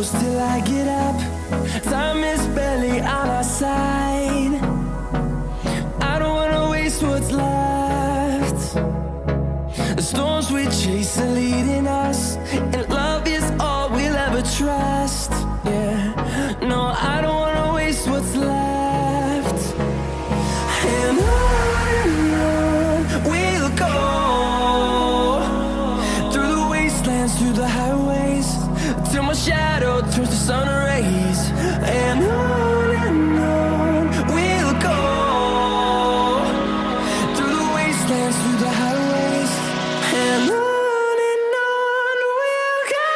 close till I get up. Time is barely on our side. I don't wanna waste what's left. The storms we chase are leading us, and love is all we'll ever trust. Yeah, no, I don't wanna waste what's left. And on we'll go, through the wastelands, through the highways, till my shadow turns to sun rays. And on we'll go, through the wastelands, through the highways, and on we'll go.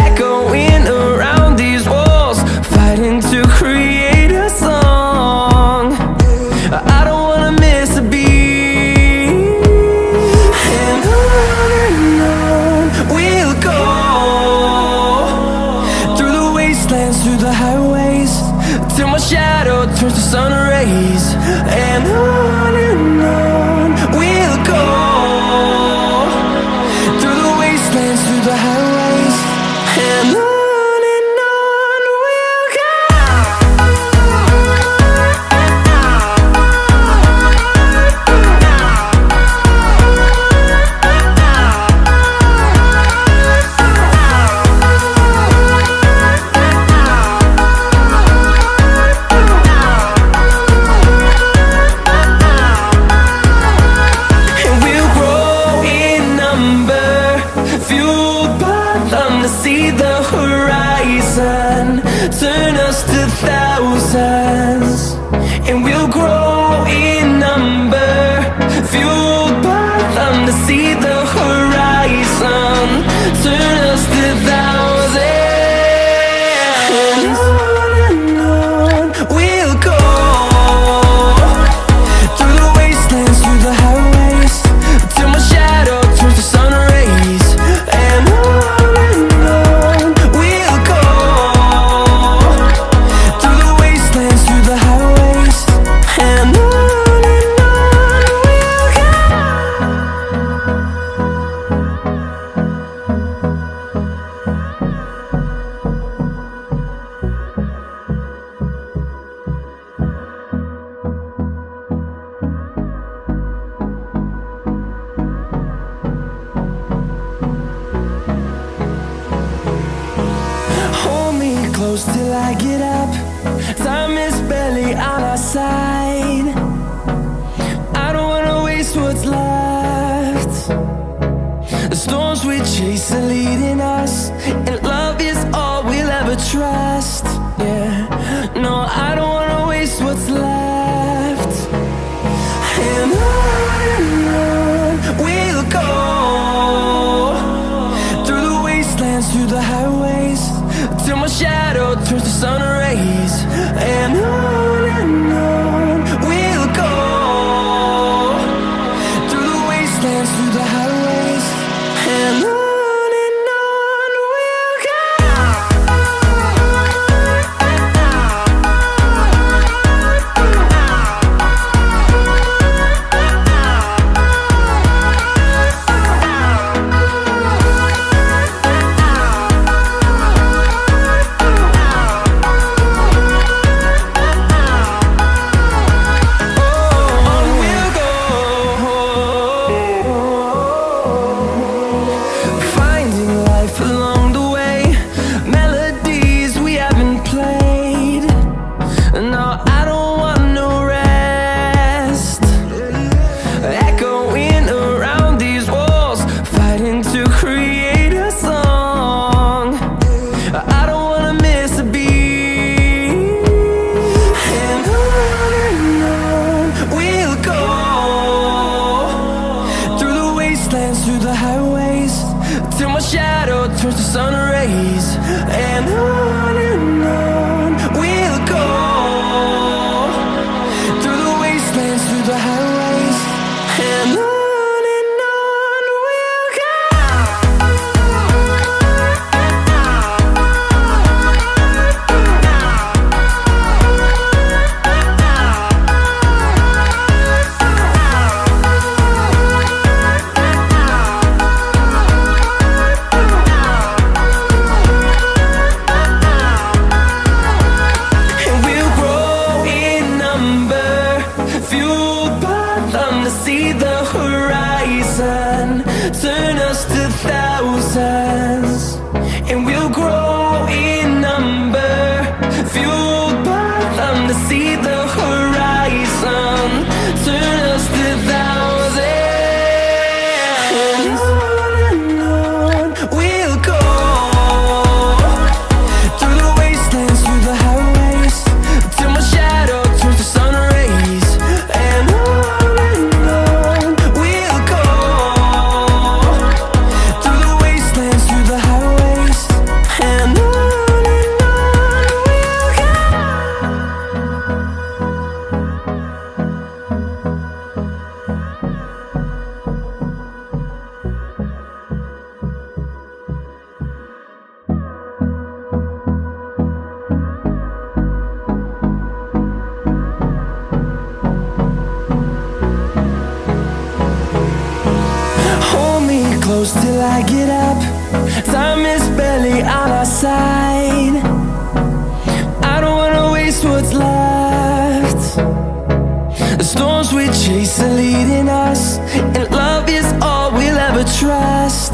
Echoing around these walls, fighting to create a song. I don't wanna miss a beat. And on we'll go, through the wastelands, through the highways, till my shadow turns to sun rays. And on we'll go, through the wastelands, through the highways, and on we'll go. And we'll grow in number, fueled by them to see the horizon, turn us to thousands. And we'll grow in number, fueled by them to see the horizon, turn us to thousands. And on we'll go, through the wastelands, through the highways, till my shadow turns to sun rays. And on we'll go, through the wastelands, through the highways, and on we'll go. Hold me close till I get up. Time is barely on our side. I don't wanna waste what's left. The storms we chase are leading us, and love is all we'll ever trust. Yeah, no, I don't wanna waste what's left. And on we'll go, through the wastelands, through the highways, till my shadow turns to sun rays. And on we'll go, through the wastelands, through the highways, and on see the horizon, turn us to thousands, and we'll grow in number, fueled by them to see the horizon, turn us to thousands. And on we'll go, through the wastelands, through the highways, till my shadow turns to sun rays. And on we'll go, through the wastelands, through the highways. And on we'll go. Hold me close till I get up. Time is barely on our side. I don't wanna waste what's left. The storms we chase are leading us, and love is all we'll ever trust.